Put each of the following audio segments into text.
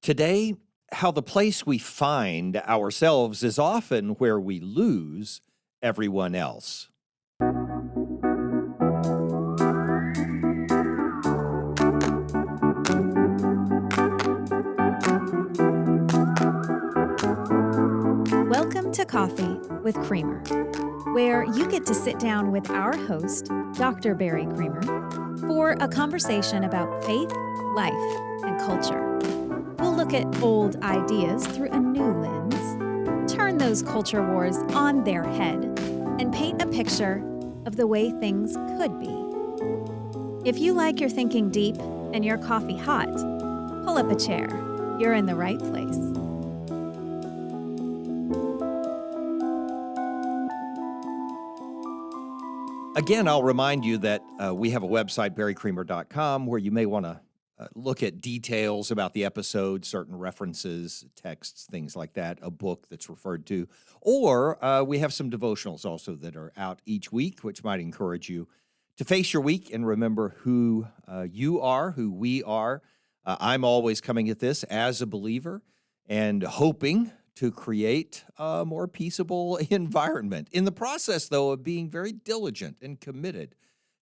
Today, how the place we find ourselves is often where we lose everyone else. Welcome to Coffee with Creamer, where you get to sit down with our host, Dr. Barry Creamer, for a conversation about faith, life, and culture. We'll look at old ideas through a new lens, turn those culture wars on their head, and paint a picture of the way things could be. If you like your thinking deep and your coffee hot, pull up a chair. You're in the right place. Again, I'll remind you that we have a website, barrycreamer.com, where you may want to look at details about the episode, certain references, texts, things like that, a book that's referred to. Or we have some devotionals also that are out each week, which might encourage you to face your week and remember who you are, who we are. I'm always coming at this as a believer and hoping to create a more peaceable environment. In the process, though, of being very diligent and committed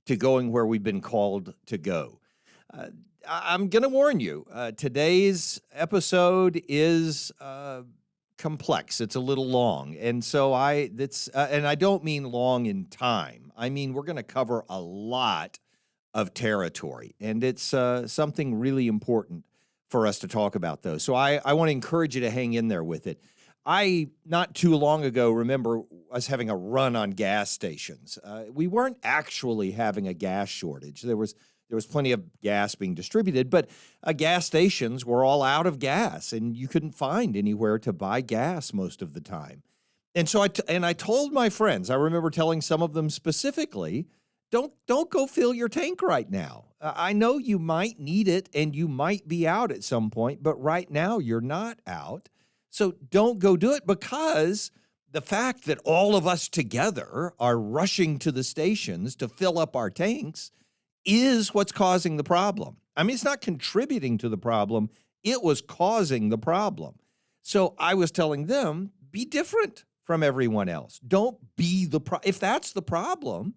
to going where we've been called to go. I'm going to warn you, today's episode is complex. It's a little long. And so and I don't mean long in time. I mean, we're going to cover a lot of territory, and it's something really important for us to talk about those. So I want to encourage you to hang in there with it. I, not too long ago, remember us having a run on gas stations. We weren't actually having a gas shortage. There was plenty of gas being distributed, but gas stations were all out of gas, and you couldn't find anywhere to buy gas most of the time. And so I told my friends, I remember telling some of them specifically, don't go fill your tank right now. I know you might need it and you might be out at some point, but right now you're not out. So don't go do it, because the fact that all of us together are rushing to the stations to fill up our tanks is what's causing the problem. I mean, it's not contributing to the problem. It was causing the problem. So I was telling them, be different from everyone else. Don't be if that's the problem,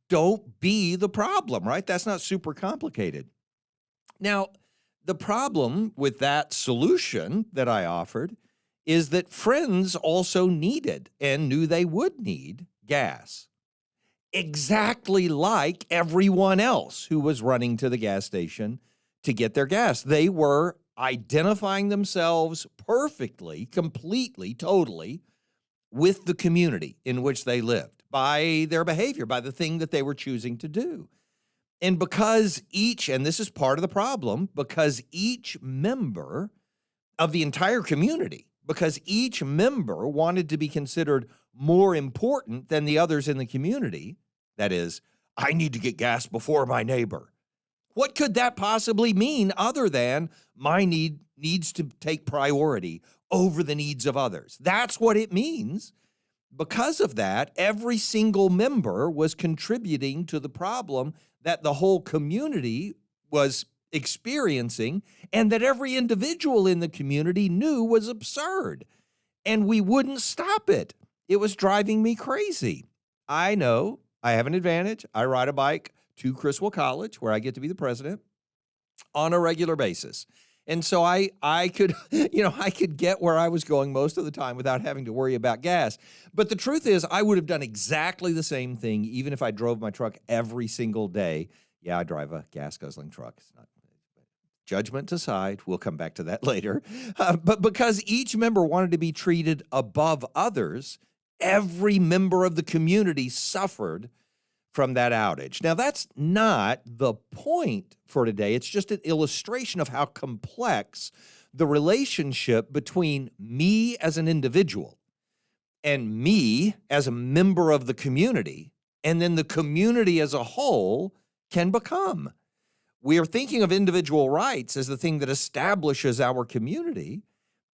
don't be the problem, right? That's not super complicated. Now, the problem with that solution that I offered is that friends also needed and knew they would need gas, exactly like everyone else who was running to the gas station to get their gas. They were identifying themselves perfectly, completely, totally with the community in which they lived by their behavior, by the thing that they were choosing to do. And because and this is part of the problem, because each member of the entire community, because each member wanted to be considered more important than the others in the community, that is, I need to get gas before my neighbor. What could that possibly mean other than my needs to take priority over the needs of others? That's what it means. Because of that, every single member was contributing to the problem that the whole community was experiencing, and that every individual in the community knew was absurd. And we wouldn't stop it. It was driving me crazy. I know I have an advantage. I ride a bike to Criswell College, where I get to be the president, on a regular basis. And so I could, I could get where I was going most of the time without having to worry about gas. But the truth is, I would have done exactly the same thing even if I drove my truck every single day. Yeah, I drive a gas-guzzling truck. It's not judgment aside. We'll come back to that later. But because each member wanted to be treated above others, every member of the community suffered from that outage. Now, that's not the point for today. It's just an illustration of how complex the relationship between me as an individual and me as a member of the community, and then the community as a whole, can become. We are thinking of individual rights as the thing that establishes our community,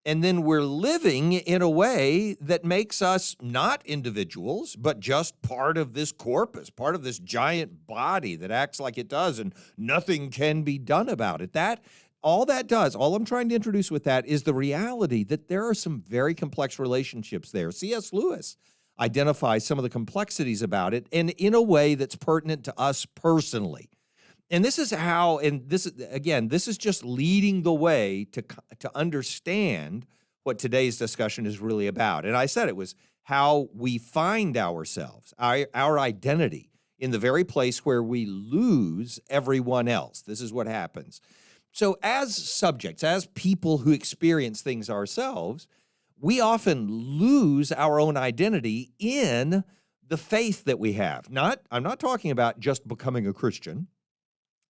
and then we're living in a way that makes us not individuals, but just part of this corpus, part of this giant body that acts like it does, and nothing can be done about it. That all that does, all I'm trying to introduce with that is the reality that there are some very complex relationships there. C.S. Lewis identifies some of the complexities about it, and in a way that's pertinent to us personally. And this is how, and this is, again, this is just leading the way to understand what today's discussion is really about. And I said it was how we find ourselves, our identity in the very place where we lose everyone else. This is what happens. So as subjects, as people who experience things ourselves, we often lose our own identity in the faith that we have. I'm not talking about just becoming a Christian,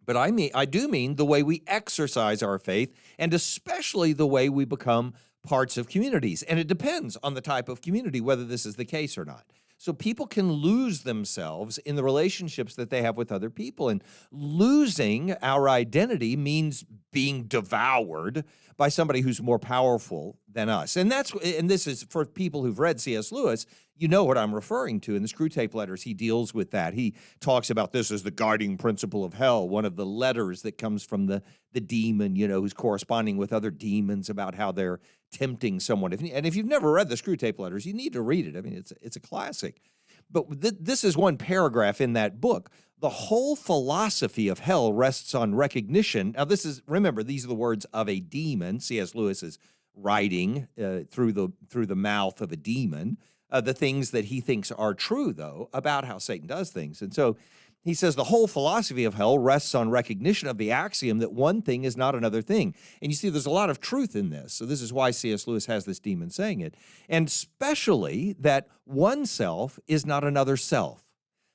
but I do mean the way we exercise our faith, and especially the way we become parts of communities. And it depends on the type of community, whether this is the case or not. So people can lose themselves in the relationships that they have with other people. And losing our identity means being devoured by somebody who's more powerful than us. And this is for people who've read C.S. Lewis, you know what I'm referring to. In the Screwtape letters, he deals with that. He talks about this as the guiding principle of hell, one of the letters that comes from the demon, who's corresponding with other demons about how they're tempting someone. And if you've never read the Screwtape letters, you need to read it. I mean, it's a classic. But this is one paragraph in that book. The whole philosophy of hell rests on recognition. Now, remember, these are the words of a demon. C.S. Lewis is writing through the mouth of a demon, the things that he thinks are true, though, about how Satan does things. And so he says the whole philosophy of hell rests on recognition of the axiom that one thing is not another thing. And you see, there's a lot of truth in this. So this is why C.S. Lewis has this demon saying it. And especially that one self is not another self.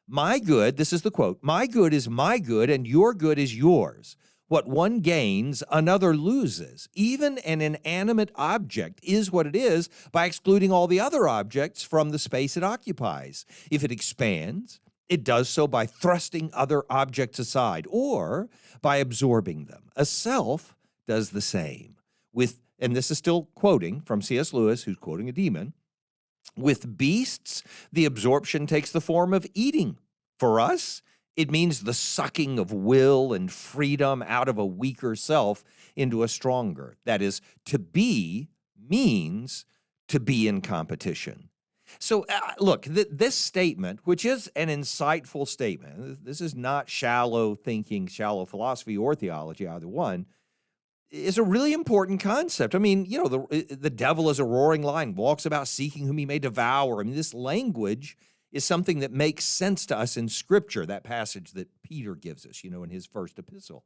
My good, this is the quote, my good is my good and your good is yours. What one gains, another loses. Even an inanimate object is what it is by excluding all the other objects from the space it occupies. If it expands, it does so by thrusting other objects aside or by absorbing them. A self does the same. And this is still quoting from C.S. Lewis, who's quoting a demon. With beasts, the absorption takes the form of eating. For us, it means the sucking of will and freedom out of a weaker self into a stronger. That is, to be means to be in competition. So look, this statement, which is an insightful statement, this is not shallow thinking, shallow philosophy or theology, either one, is a really important concept. I mean, the devil is a roaring lion, walks about seeking whom he may devour. I mean, this language is something that makes sense to us in Scripture, that passage that Peter gives us, in his first epistle.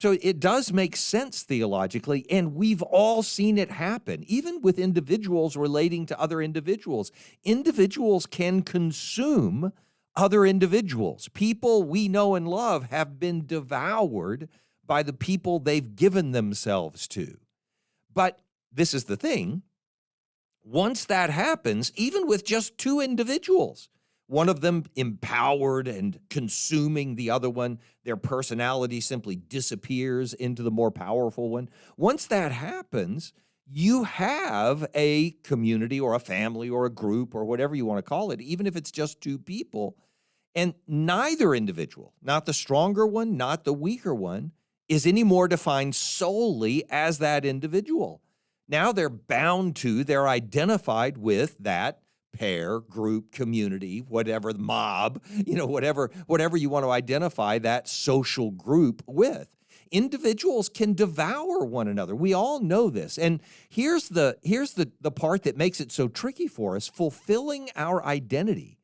So it does make sense theologically, and we've all seen it happen, even with individuals relating to other individuals. Individuals can consume other individuals. People we know and love have been devoured by the people they've given themselves to. But this is the thing. Once that happens, even with just two individuals, one of them empowered and consuming the other one, their personality simply disappears into the more powerful one. Once that happens, you have a community or a family or a group or whatever you want to call it, even if it's just two people. And neither individual, not the stronger one, not the weaker one, is any more defined solely as that individual. Now they're they're identified with that pair, group, community, whatever, mob, whatever you want to identify that social group with. Individuals can devour one another. We all know this. And here's the part that makes it so tricky for us. Fulfilling our identity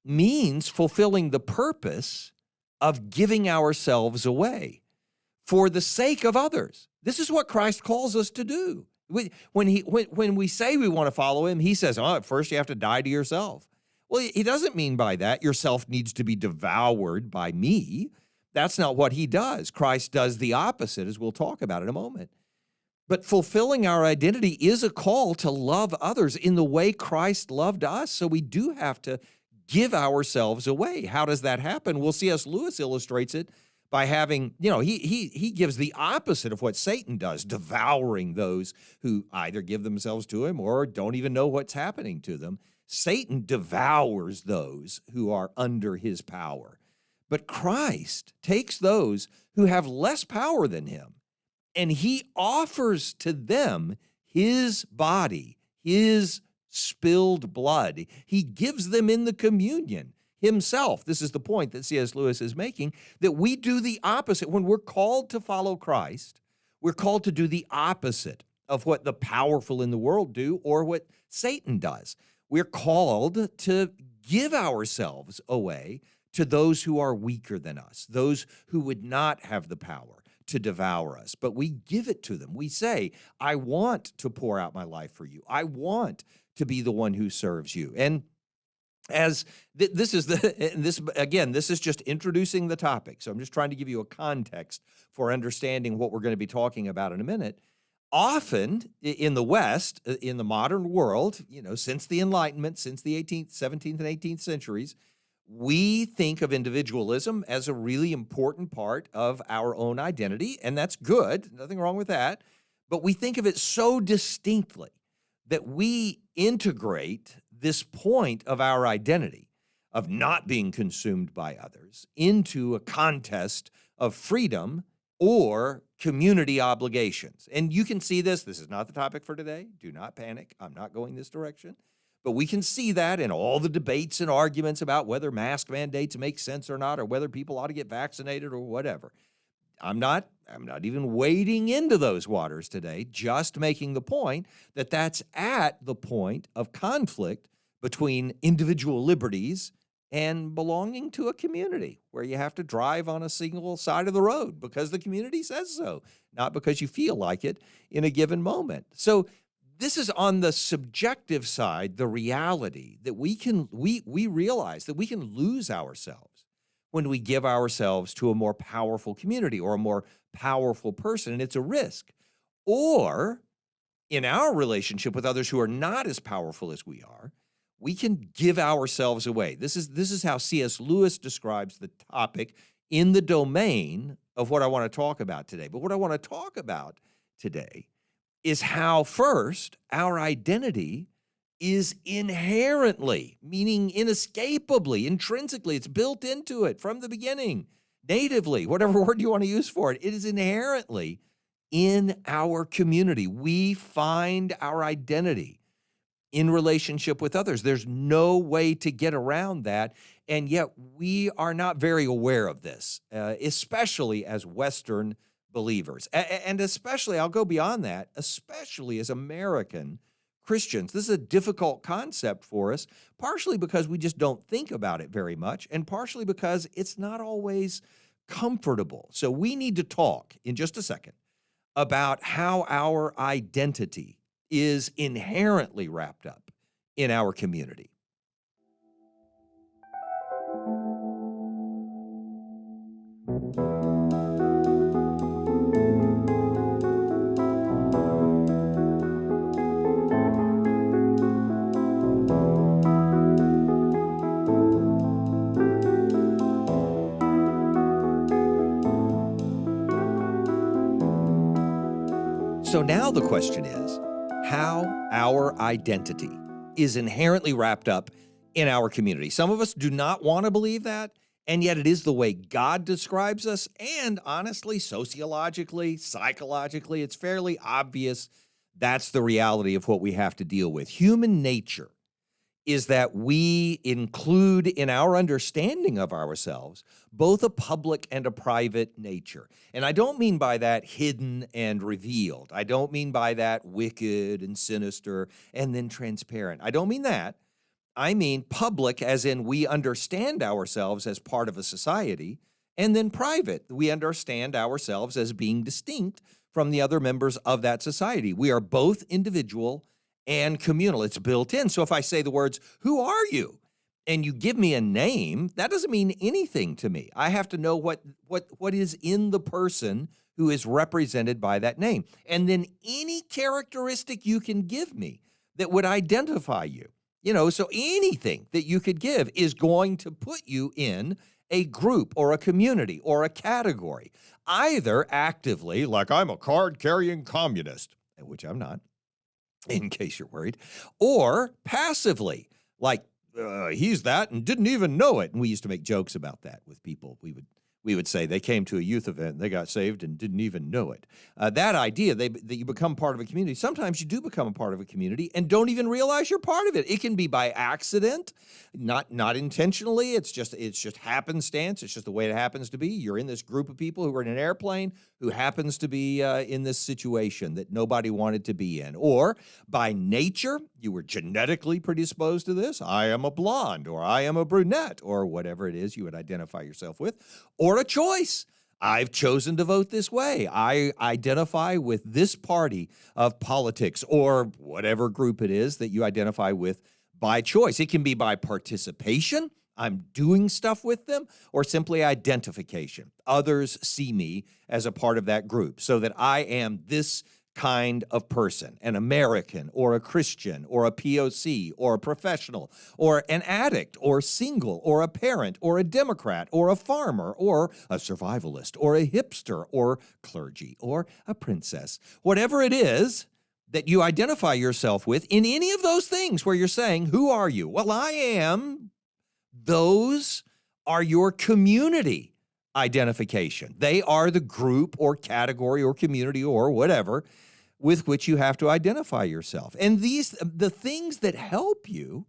means fulfilling the purpose of giving ourselves away for the sake of others. This is what Christ calls us to do. When we say we want to follow him, he says, first you have to die to yourself. Well, he doesn't mean by that yourself needs to be devoured by me. That's not what he does. Christ does the opposite, as we'll talk about in a moment. But fulfilling our identity is a call to love others in the way Christ loved us. So we do have to give ourselves away. How does that happen? Well, C.S. Lewis illustrates it by having, he gives the opposite of what Satan does, devouring those who either give themselves to him or don't even know what's happening to them. Satan devours those who are under his power. But Christ takes those who have less power than him and he offers to them his body, his spilled blood. He gives them in the communion himself. This is the point that C.S. Lewis is making, that we do the opposite. When we're called to follow Christ, we're called to do the opposite of what the powerful in the world do or what Satan does. We're called to give ourselves away to those who are weaker than us, those who would not have the power to devour us, but we give it to them. We say, I want to pour out my life for you. I want to be the one who serves you. And as this is just introducing the topic. So I'm just trying to give you a context for understanding what we're going to be talking about in a minute. Often in the West, in the modern world, since the Enlightenment, since the 18th, 17th, and 18th centuries, we think of individualism as a really important part of our own identity, and that's good. Nothing wrong with that. But we think of it so distinctly that we integrate this point of our identity, of not being consumed by others, into a contest of freedom or community obligations. And you can see this. This is not the topic for today. Do not panic. I'm not going this direction. But we can see that in all the debates and arguments about whether mask mandates make sense or not, or whether people ought to get vaccinated or whatever. I'm not even wading into those waters today, just making the point that that's at the point of conflict between individual liberties and belonging to a community where you have to drive on a single side of the road because the community says so, not because you feel like it in a given moment. So this is on the subjective side, the reality that we realize that we can lose ourselves when we give ourselves to a more powerful community or a more powerful person, and it's a risk. Or in our relationship with others who are not as powerful as we are, we can give ourselves away. This is how C.S. Lewis describes the topic in the domain of what I want to talk about today. But what I want to talk about today is how, first, our identity is inherently, meaning inescapably, intrinsically, it's built into it from the beginning, natively, whatever word you want to use for it. It is inherently in our community. We find our identity in relationship with others. There's no way to get around that, and yet we are not very aware of this, especially as Western believers. And especially, I'll go beyond that, especially as American Christians. This is a difficult concept for us, partially because we just don't think about it very much, and partially because it's not always comfortable. So we need to talk in just a second about how our identity is inherently wrapped up in our community. So now the question is how our identity is inherently wrapped up in our community. Some of us do not want to believe that, and yet it is the way God describes us, and honestly, sociologically, psychologically, it's fairly obvious that's the reality of what we have to deal with. Human nature is that we include in our understanding of ourselves both a public and a private nature. And I don't mean by that hidden and revealed. I don't mean by that wicked and sinister and then transparent. I don't mean that. I mean public as in we understand ourselves as part of a society, and then private. We understand ourselves as being distinct from the other members of that society. We are both individual and communal. It's built in. So if I say the words, "Who are you?" and you give me a name, that doesn't mean anything to me. I have to know what is in the person who is represented by that name. And then any characteristic you can give me that would identify you. So anything that you could give is going to put you in a group or a community or a category, either actively, like I'm a card-carrying communist, which I'm not, in case you're worried, or passively, like he's that and didn't even know it. And we used to make jokes about that with people. We We would say they came to a youth event, they got saved and didn't even know it. That idea that you become part of a community, sometimes you do become a part of a community and don't even realize you're part of it. It can be by accident, not intentionally. It's just happenstance. It's just the way it happens to be. You're in this group of people who are in an airplane who happens to be in this situation that nobody wanted to be in. Or by nature, you were genetically predisposed to this. I am a blonde, or I am a brunette, or whatever it is you would identify yourself with. Or a choice. I've chosen to vote this way. I identify with this party of politics, or whatever group it is that you identify with by choice. It can be by participation. I'm doing stuff with them, or simply identification. Others see me as a part of that group, so that I am this kind of person, an American or a Christian or a POC or a professional or an addict or single or a parent or a Democrat or a farmer or a survivalist or a hipster or clergy or a princess. Whatever it is that you identify yourself with in any of those things where you're saying, who are you? Well, I am. Those are your community identification. They are the group or category or community or whatever with which you have to identify yourself. And the things that help you,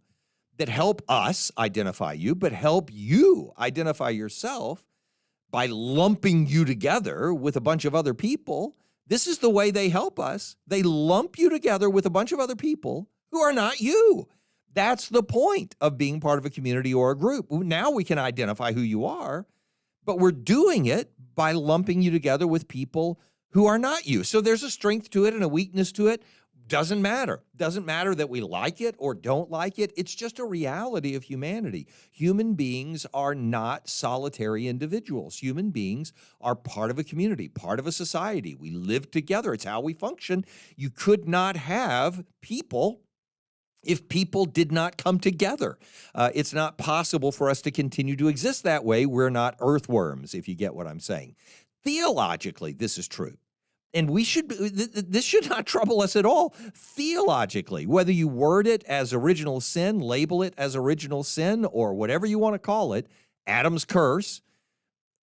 that help us identify you, but help you identify yourself by lumping you together with a bunch of other people, this is the way they help us. They lump you together with a bunch of other people who are not you. That's the point of being part of a community or a group. Now we can identify who you are, but we're doing it by lumping you together with people who are not you. So there's a strength to it and a weakness to it. Doesn't matter. Doesn't matter that we like it or don't like it. It's just a reality of humanity. Human beings are not solitary individuals. Human beings are part of a community, part of a society. We live together. It's how we function. You could not have people if people did not come together. It's not possible for us to continue to exist that way. We're not earthworms, if you get what I'm saying. Theologically, this is true. And this should not trouble us at all. Theologically, whether you word it as original sin, label it as original sin, or whatever you want to call it, Adam's curse,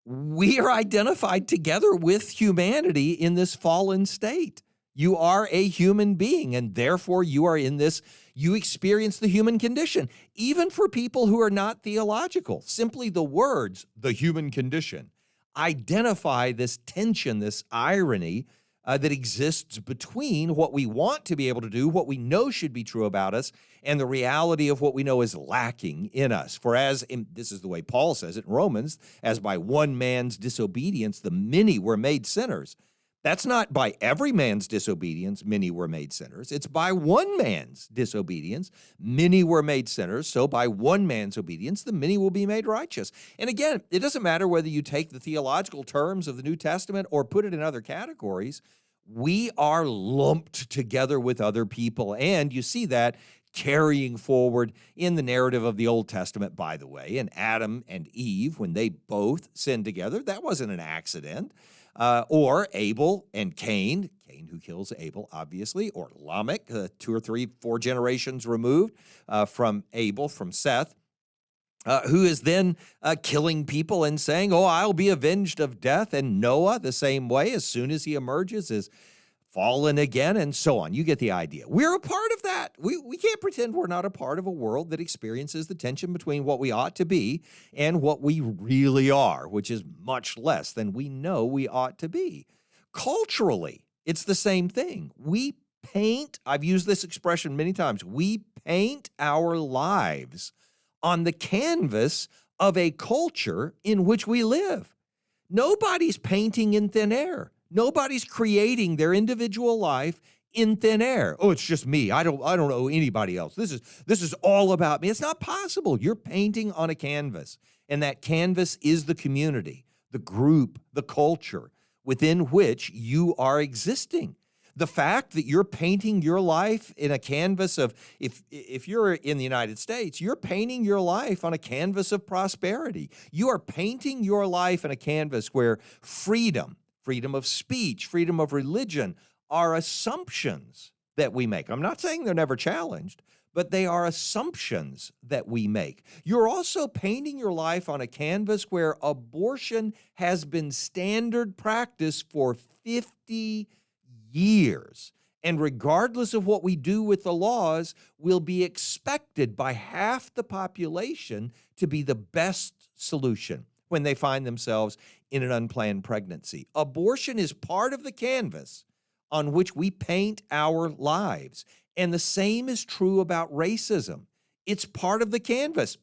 we are identified together with humanity in this fallen state. You are a human being, and therefore you are in this, you experience the human condition. Even for people who are not theological, simply the words, the human condition, identify this tension, this irony that exists between what we want to be able to do, what we know should be true about us, and the reality of what we know is lacking in us. For this is the way Paul says it in Romans, as by one man's disobedience, the many were made sinners. That's not by every man's disobedience, many were made sinners. It's by one man's disobedience, many were made sinners. So by one man's obedience, the many will be made righteous. And again, it doesn't matter whether you take the theological terms of the New Testament or put it in other categories. We are lumped together with other people. And you see that carrying forward in the narrative of the Old Testament, by the way. And Adam and Eve, when they both sinned together, that wasn't an accident. Or Abel and Cain who kills Abel, obviously, or Lamech, 2 or 3, 4 generations removed from Abel, from Seth, who is then killing people and saying, oh, I'll be avenged of death. And Noah, the same way, as soon as he emerges, is fallen again, and so on. You get the idea. We're a part of that. We can't pretend we're not a part of a world that experiences the tension between what we ought to be and what we really are, which is much less than we know we ought to be. Culturally, it's the same thing. We paint, I've used this expression many times, we paint our lives on the canvas of a culture in which we live. Nobody's painting in thin air. Nobody's creating their individual life in thin air. Oh, it's just me. I don't know anybody else. This is all about me. It's not possible. You're painting on a canvas, and that canvas is the community, the group, the culture within which you are existing. The fact that you're painting your life in a canvas of, if you're in the United States, you're painting your life on a canvas of prosperity. You are painting your life in a canvas where freedom of speech, freedom of religion are assumptions that we make. I'm not saying they're never challenged, but they are assumptions that we make. You're also painting your life on a canvas where abortion has been standard practice for 50 years. And regardless of what we do with the laws, will be expected by half the population to be the best solution when they find themselves in an unplanned pregnancy. Abortion is part of the canvas on which we paint our lives. And the same is true about racism. It's part of the canvas.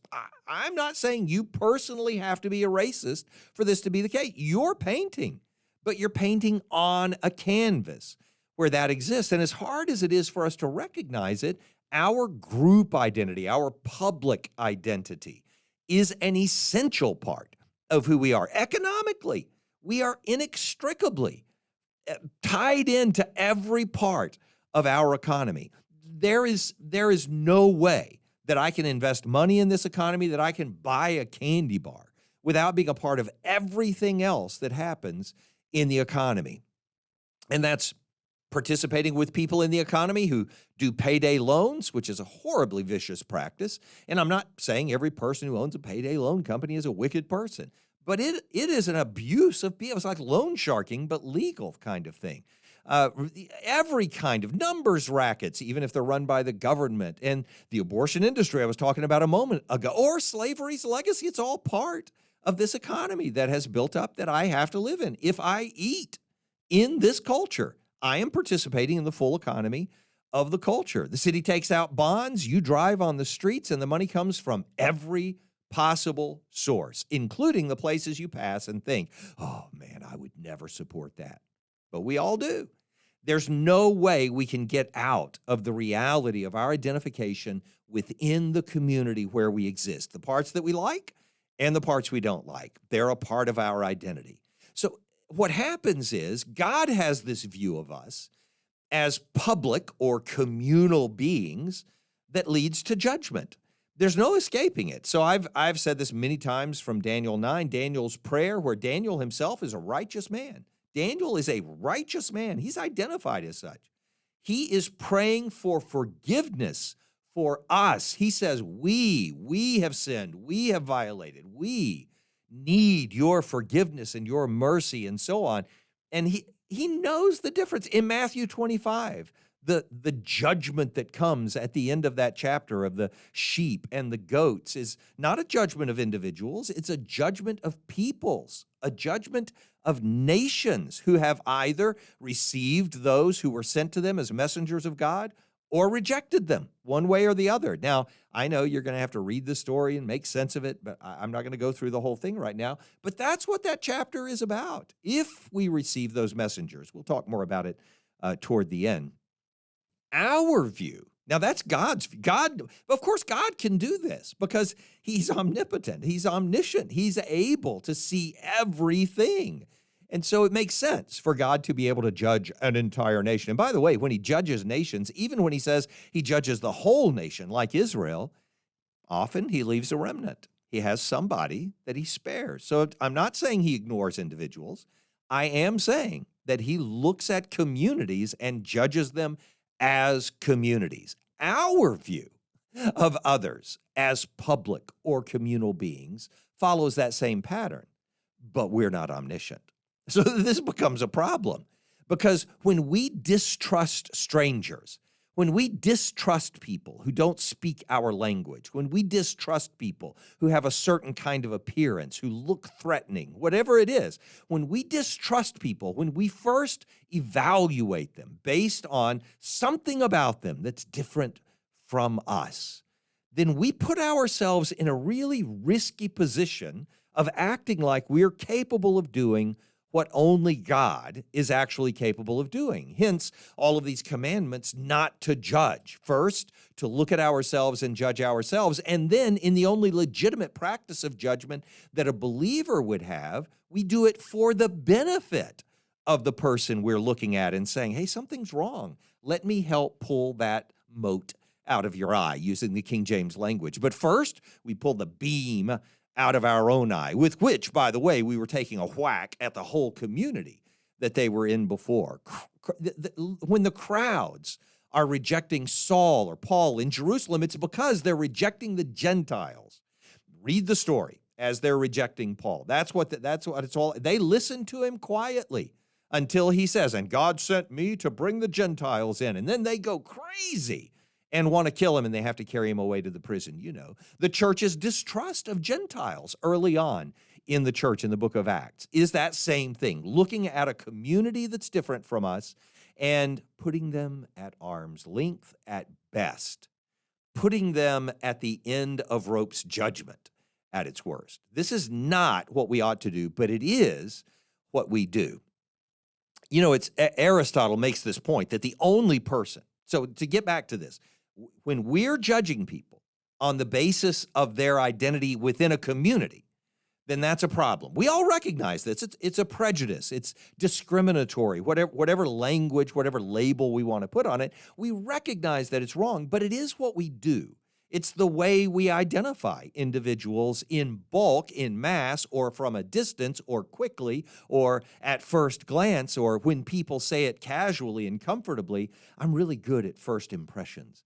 I'm not saying you personally have to be a racist for this to be the case. You're painting, but you're painting on a canvas where that exists. And as hard as it is for us to recognize it, our group identity, our public identity is an essential part of who we are. Economically, we are inextricably tied into every part of our economy. There is no way that I can invest money in this economy, that I can buy a candy bar without being a part of everything else that happens in the economy. And that's participating with people in the economy who do payday loans, which is a horribly vicious practice. And I'm not saying every person who owns a payday loan company is a wicked person, but it is an abuse of people. It's like loan sharking, but legal kind of thing. Every kind of numbers rackets, even if they're run by the government, and the abortion industry I was talking about a moment ago, or slavery's legacy. It's all part of this economy that has built up that I have to live in. If I eat in this culture, I am participating in the full economy of the culture. The city takes out bonds, you drive on the streets, and the money comes from every possible source, including the places you pass and think, oh man, I would never support that. But we all do. There's no way we can get out of the reality of our identification within the community where we exist. The parts that we like and the parts we don't like, they're a part of our identity. So what happens is God has this view of us as public or communal beings that leads to judgment. There's no escaping it. So I've said this many times from Daniel 9, Daniel's prayer, where Daniel himself is a righteous man. Daniel is a righteous man. He's identified as such. He is praying for forgiveness for us. He says, we have sinned. We have violated. We need your forgiveness and your mercy and so on. And he knows the difference. In Matthew 25, the judgment that comes at the end of that chapter of the sheep and the goats is not a judgment of individuals. It's a judgment of peoples, a judgment of nations who have either received those who were sent to them as messengers of God or rejected them one way or the other. Now, I know you're going to have to read the story and make sense of it, but I'm not going to go through the whole thing right now. But that's what that chapter is about. If we receive those messengers, we'll talk more about it toward the end. Our view, now that's God's view. Of course, God can do this because he's omnipotent. He's omniscient. He's able to see everything. And so it makes sense for God to be able to judge an entire nation. And by the way, when he judges nations, even when he says he judges the whole nation like Israel, often he leaves a remnant. He has somebody that he spares. So I'm not saying he ignores individuals. I am saying that he looks at communities and judges them as communities. Our view of others as public or communal beings follows that same pattern, but we're not omniscient. So this becomes a problem because when we distrust strangers, when we distrust people who don't speak our language, when we distrust people who have a certain kind of appearance, who look threatening, whatever it is, when we distrust people, when we first evaluate them based on something about them that's different from us, then we put ourselves in a really risky position of acting like we're capable of doing what only God is actually capable of doing. Hence, all of these commandments not to judge. First, to look at ourselves and judge ourselves, and then in the only legitimate practice of judgment that a believer would have, we do it for the benefit of the person we're looking at and saying, hey, something's wrong. Let me help pull that mote out of your eye, using the King James language. But first, we pull the beam out of our own eye, with which, by the way, we were taking a whack at the whole community that they were in before. When the crowds are rejecting Saul or Paul in Jerusalem, it's because they're rejecting the Gentiles. Read the story as they're rejecting Paul. That's what it's all. They listen to him quietly until he says, and God sent me to bring the Gentiles in. And then they go crazy and want to kill him, and they have to carry him away to the prison. You know, the church's distrust of Gentiles early on in the church in the book of Acts is that same thing, looking at a community that's different from us and putting them at arm's length at best, putting them at the end of rope's judgment at its worst. This is not what we ought to do, but it is what we do. You know, it's Aristotle makes this point that the only person, so to get back to this, when we're judging people on the basis of their identity within a community, then that's a problem. We all recognize this. It's a prejudice. It's discriminatory. Whatever language, whatever label we want to put on it, we recognize that it's wrong, but it is what we do. It's the way we identify individuals in bulk, in mass, or from a distance, or quickly, or at first glance, or when people say it casually and comfortably. I'm really good at first impressions.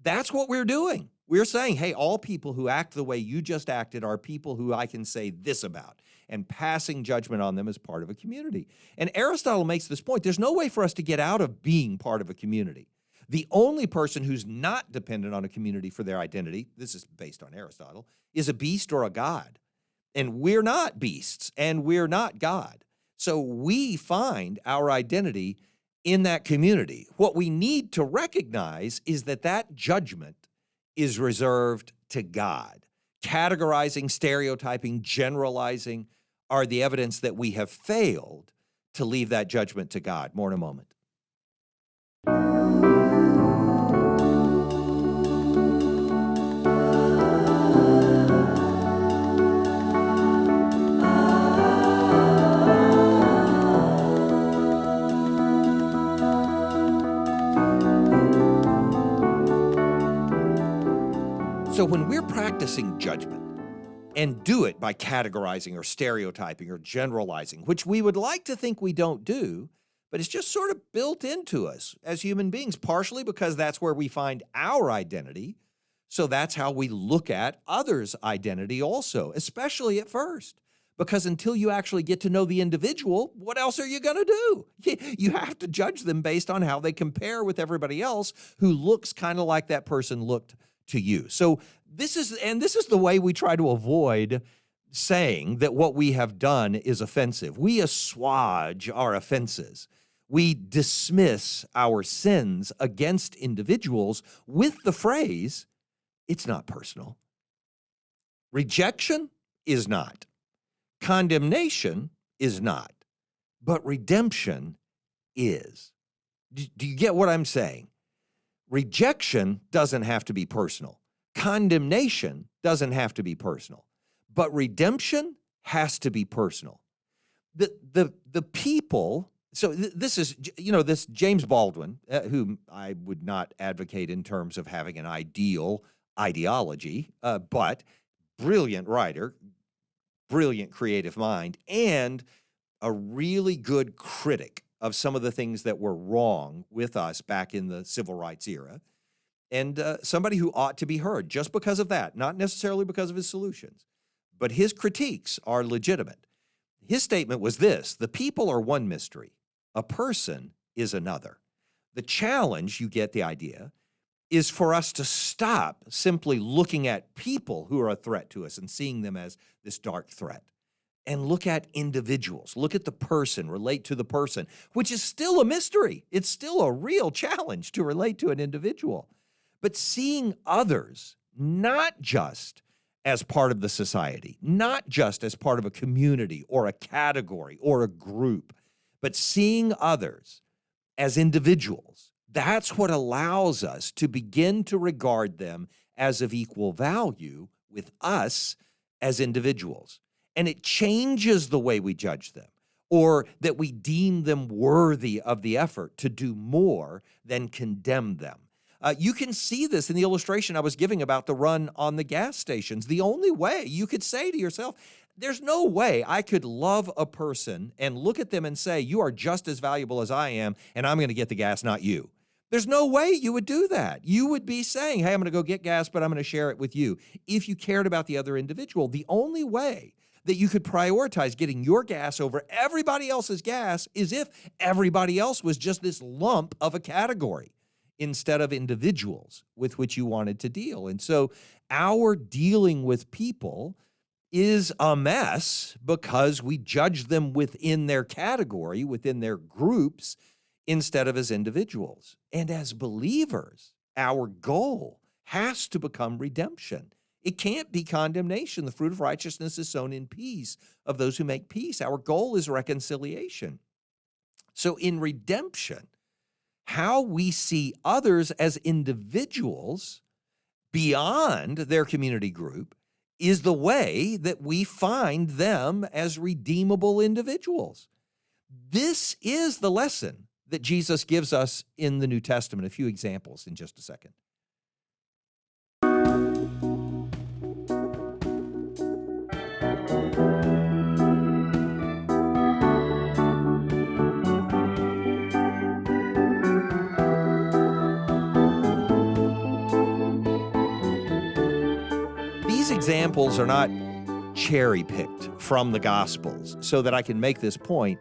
That's what we're doing. We're saying, hey, all people who act the way you just acted are people who I can say this about, and passing judgment on them as part of a community. And Aristotle makes this point. There's no way for us to get out of being part of a community. The only person who's not dependent on a community for their identity, this is based on Aristotle, is a beast or a god. And we're not beasts, and we're not God. So we find our identity in that community. What we need to recognize is that judgment is reserved to God. Categorizing, stereotyping, generalizing are the evidence that we have failed to leave that judgment to God. More in a moment. So when we're practicing judgment and do it by categorizing or stereotyping or generalizing, which we would like to think we don't do, but it's just sort of built into us as human beings, partially because that's where we find our identity. So that's how we look at others' identity also, especially at first. Because until you actually get to know the individual, what else are you going to do? You have to judge them based on how they compare with everybody else who looks kind of like that person looked to you. So this is the way we try to avoid saying that what we have done is offensive. We assuage our offenses. We dismiss our sins against individuals with the phrase, it's not personal. Rejection is not. Condemnation is not. But redemption is. Do you get what I'm saying? Rejection doesn't have to be personal. Condemnation doesn't have to be personal. But redemption has to be personal. The people, so this is, this James Baldwin, whom I would not advocate in terms of having an ideal ideology, but brilliant writer, brilliant creative mind, and a really good critic of some of the things that were wrong with us back in the civil rights era, and somebody who ought to be heard just because of that, not necessarily because of his solutions. But his critiques are legitimate. His statement was this: the people are one mystery, a person is another. The challenge, you get the idea, is for us to stop simply looking at people who are a threat to us and seeing them as this dark threat, and look at individuals, look at the person, relate to the person, which is still a mystery. It's still a real challenge to relate to an individual. But seeing others not just as part of the society, not just as part of a community or a category or a group, but seeing others as individuals, that's what allows us to begin to regard them as of equal value with us as individuals. And it changes the way we judge them, or that we deem them worthy of the effort to do more than condemn them. You can see this in the illustration I was giving about the run on the gas stations. The only way you could say to yourself, there's no way I could love a person and look at them and say, you are just as valuable as I am, and I'm going to get the gas, not you. There's no way you would do that. You would be saying, hey, I'm going to go get gas, but I'm going to share it with you. If you cared about the other individual, the only way that you could prioritize getting your gas over everybody else's gas is if everybody else was just this lump of a category instead of individuals with which you wanted to deal. And so our dealing with people is a mess because we judge them within their category, within their groups, instead of as individuals. And as believers, our goal has to become redemption. It can't be condemnation. The fruit of righteousness is sown in peace of those who make peace. Our goal is reconciliation. So in redemption, how we see others as individuals beyond their community group is the way that we find them as redeemable individuals. This is the lesson that Jesus gives us in the New Testament. A few examples in just a second. These examples are not cherry-picked from the Gospels so that I can make this point.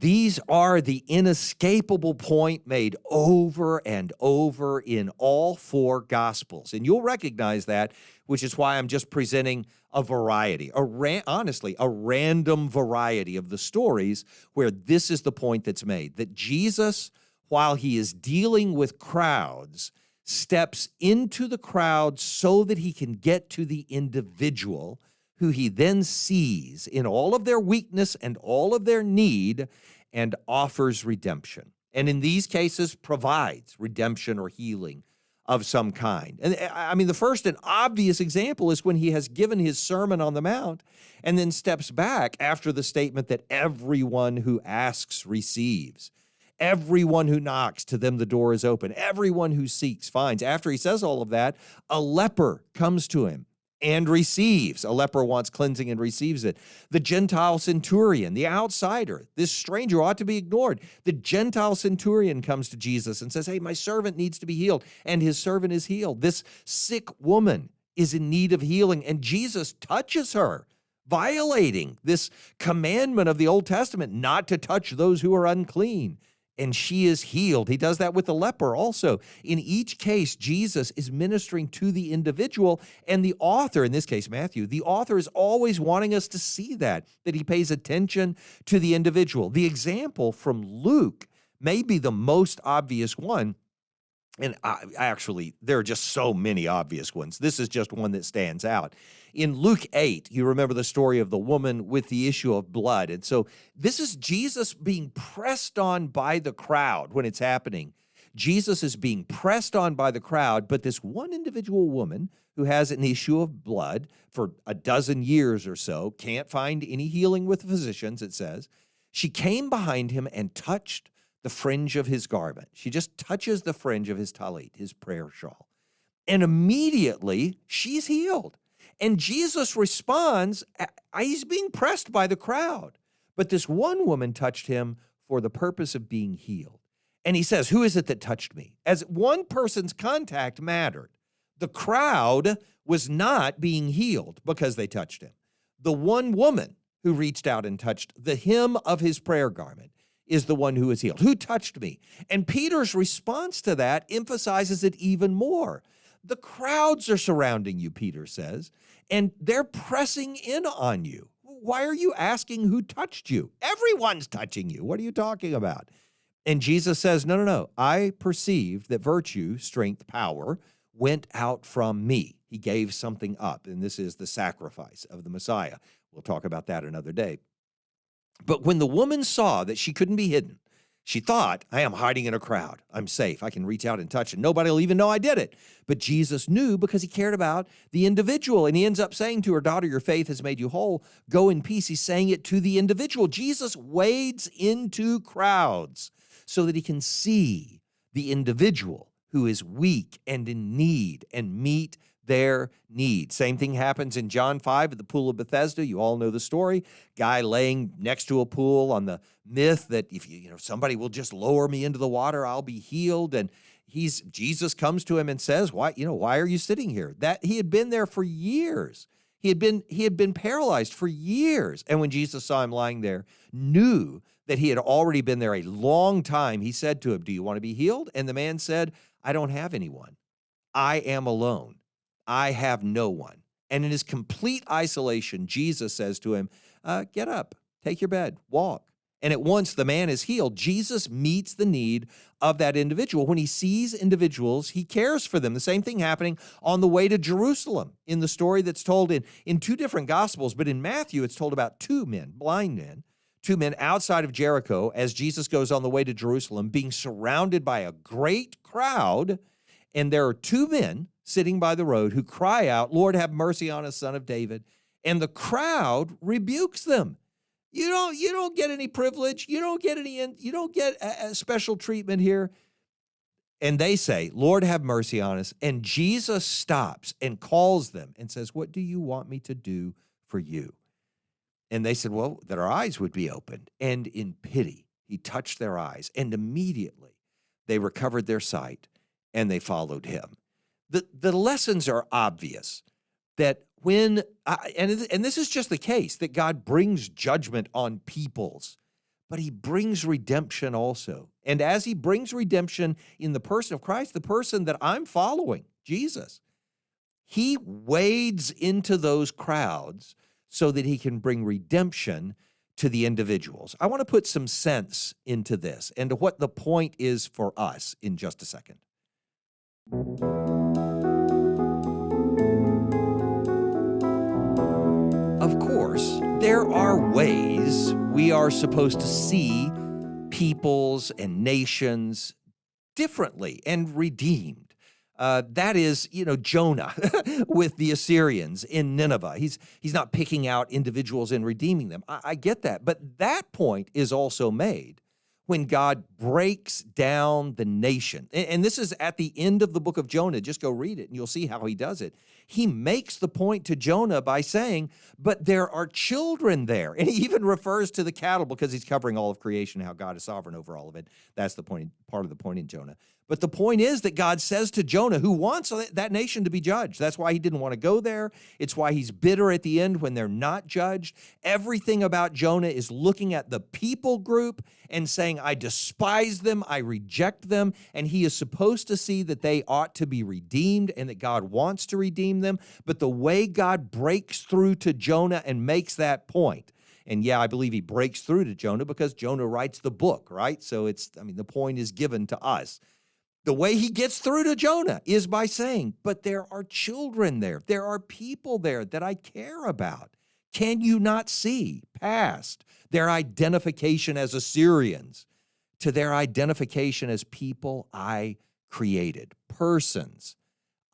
These are the inescapable point made over and over in all four Gospels. And you'll recognize that, which is why I'm just presenting a variety, honestly, a random variety of the stories where this is the point that's made, that Jesus, while he is dealing with crowds, steps into the crowd so that he can get to the individual who he then sees in all of their weakness and all of their need and offers redemption. And in these cases, provides redemption or healing of some kind. And I mean, the first and obvious example is when he has given his Sermon on the Mount and then steps back after the statement that everyone who asks receives. Everyone who knocks, to them the door is open. Everyone who seeks finds. After he says all of that, a leper comes to him and receives. A leper wants cleansing and receives it. The Gentile centurion, the outsider, this stranger ought to be ignored. The Gentile centurion comes to Jesus and says, hey, my servant needs to be healed, and his servant is healed. This sick woman is in need of healing, and Jesus touches her, violating this commandment of the Old Testament not to touch those who are unclean. And she is healed. He does that with the leper also. In each case, Jesus is ministering to the individual, and the author, in this case, Matthew, the author is always wanting us to see that he pays attention to the individual. The example from Luke may be the most obvious one, and actually, there are just so many obvious ones. This is just one that stands out. In Luke 8, you remember the story of the woman with the issue of blood. And so this is Jesus being pressed on by the crowd when it's happening. Jesus is being pressed on by the crowd, but this one individual woman who has an issue of blood for a dozen years or so, can't find any healing with physicians, it says. She came behind him and touched the fringe of his garment. She just touches the fringe of his talit, his prayer shawl. And immediately she's healed. And Jesus responds, he's being pressed by the crowd. But this one woman touched him for the purpose of being healed. And he says, who is it that touched me? As one person's contact mattered. The crowd was not being healed because they touched him. The one woman who reached out and touched the hem of his prayer garment is the one who is healed. Who touched me? And Peter's response to that emphasizes it even more. The crowds are surrounding you, Peter says, and they're pressing in on you. Why are you asking who touched you? Everyone's touching you. What are you talking about? And Jesus says, no. I perceived that virtue, strength, power went out from me. He gave something up, and this is the sacrifice of the Messiah. We'll talk about that another day. But when the woman saw that she couldn't be hidden, she thought, I am hiding in a crowd. I'm safe. I can reach out and touch, and nobody will even know I did it. But Jesus knew because he cared about the individual. And he ends up saying to her, daughter, your faith has made you whole. Go in peace. He's saying it to the individual. Jesus wades into crowds so that he can see the individual who is weak and in need and meet their need. Same thing happens in John 5 at the Pool of Bethesda. You all know the story. Guy laying next to a pool on the myth that if somebody will just lower me into the water, I'll be healed. And Jesus comes to him and says, why are you sitting here? That he had been there for years. He had been paralyzed for years. And when Jesus saw him lying there, knew that he had already been there a long time, he said to him, do you want to be healed? And the man said, I don't have anyone. I am alone. I have no one. And in his complete isolation, Jesus says to him, get up, take your bed, walk. And at once the man is healed. Jesus meets the need of that individual. When he sees individuals, he cares for them. The same thing happening on the way to Jerusalem in the story that's told in two different Gospels. But in Matthew, it's told about two men, blind men, two men outside of Jericho as Jesus goes on the way to Jerusalem, being surrounded by a great crowd. And there are two men sitting by the road who cry out, Lord, have mercy on us, Son of David. And the crowd rebukes them. You don't get any privilege. You don't get a special treatment here. And they say, Lord, have mercy on us. And Jesus stops and calls them and says, what do you want me to do for you? And they said, well, that our eyes would be opened. And in pity, he touched their eyes. And immediately they recovered their sight and they followed him. The lessons are obvious that when, and this is just the case, that God brings judgment on peoples, but he brings redemption also. And as he brings redemption in the person of Christ, the person that I'm following, Jesus, he wades into those crowds so that he can bring redemption to the individuals. I want to put some sense into this and to what the point is for us in just a second. Of course, there are ways we are supposed to see peoples and nations differently and redeemed. That is, Jonah with the Assyrians in Nineveh. He's not picking out individuals and redeeming them. I get that. But that point is also made when God breaks down the nation. And this is at the end of the book of Jonah. Just go read it and you'll see how he does it. He makes the point to Jonah by saying, but there are children there. And he even refers to the cattle because he's covering all of creation, how God is sovereign over all of it. That's the point, part of the point in Jonah. But the point is that God says to Jonah, who wants that nation to be judged. That's why he didn't want to go there. It's why he's bitter at the end when they're not judged. Everything about Jonah is looking at the people group and saying, I despise them, I reject them, and he is supposed to see that they ought to be redeemed and that God wants to redeem them. But the way God breaks through to Jonah and makes that point, and yeah, I believe he breaks through to Jonah because Jonah writes the book, right? So the point is given to us. The way he gets through to Jonah is by saying, but there are children there. There are people there that I care about. Can you not see past their identification as Assyrians to their identification as people I created, persons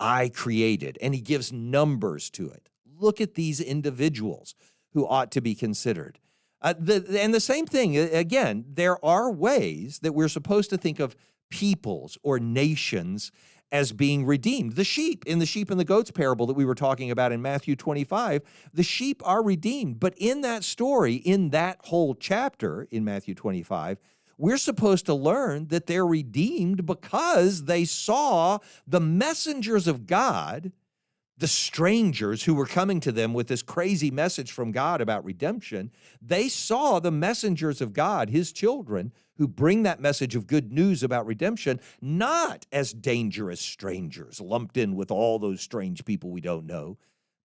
I created? And he gives numbers to it. Look at these individuals who ought to be considered. And the same thing, again, there are ways that we're supposed to think of peoples or nations as being redeemed. The sheep, in the sheep and the goats parable that we were talking about in Matthew 25, the sheep are redeemed. But in that story, in that whole chapter in Matthew 25, we're supposed to learn that they're redeemed because they saw the messengers of God, the strangers who were coming to them with this crazy message from God about redemption. They saw the messengers of God, his children, who bring that message of good news about redemption, not as dangerous strangers lumped in with all those strange people we don't know,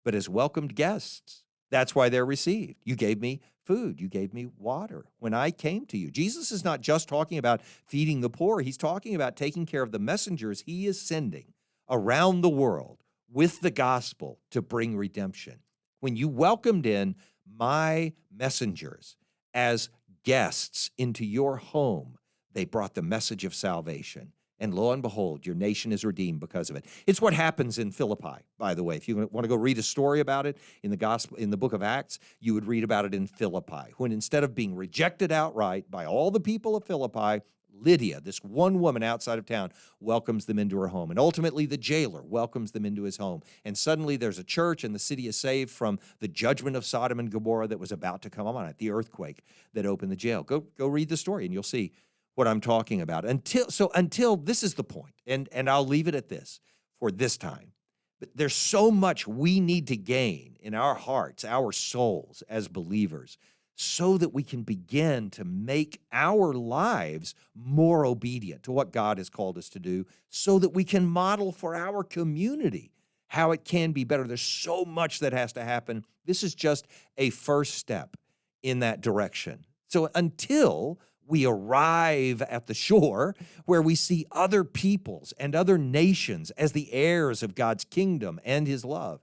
but as welcomed guests. That's why they're received. You gave me food. You gave me water when I came to you. Jesus is not just talking about feeding the poor. He's talking about taking care of the messengers he is sending around the world with the gospel to bring redemption. When you welcomed in my messengers as guests into your home, they brought the message of salvation. And lo and behold, your nation is redeemed because of it. It's what happens in Philippi, by the way. If you want to go read a story about it in the gospel, in the book of Acts, you would read about it in Philippi, when instead of being rejected outright by all the people of Philippi, Lydia, this one woman outside of town, welcomes them into her home. And ultimately, the jailer welcomes them into his home. And suddenly there's a church, and the city is saved from the judgment of Sodom and Gomorrah that was about to come on it, the earthquake that opened the jail. Go read the story, and you'll see what I'm talking about. Until this is the point, and I'll leave it at this for this time. But there's so much we need to gain in our hearts, our souls as believers, so that we can begin to make our lives more obedient to what God has called us to do, so that we can model for our community how it can be better. There's so much that has to happen. This is just a first step in that direction. So until we arrive at the shore where we see other peoples and other nations as the heirs of God's kingdom and his love,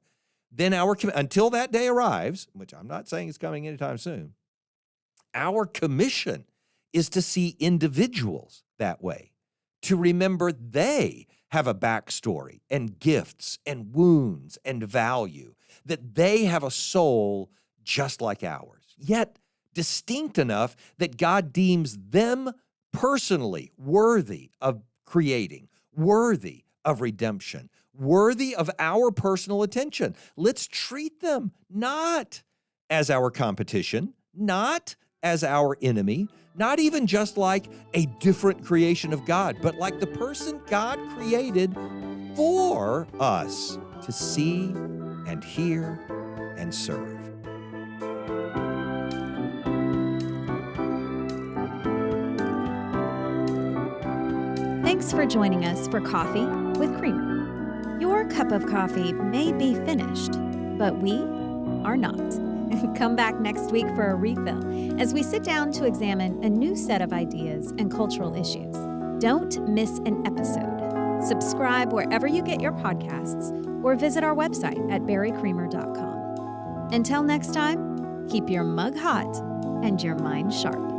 then until that day arrives, which I'm not saying is coming anytime soon, our commission is to see individuals that way, to remember they have a backstory and gifts and wounds and value, that they have a soul just like ours, yet distinct enough that God deems them personally worthy of creating, worthy of redemption, worthy of our personal attention. Let's treat them not as our competition, not as our enemy, not even just like a different creation of God, but like the person God created for us to see and hear and serve. Thanks for joining us for Coffee with Creamer. Your cup of coffee may be finished, but we are not. Come back next week for a refill as we sit down to examine a new set of ideas and cultural issues. Don't miss an episode. Subscribe wherever you get your podcasts or visit our website at barrycreamer.com. Until next time, keep your mug hot and your mind sharp.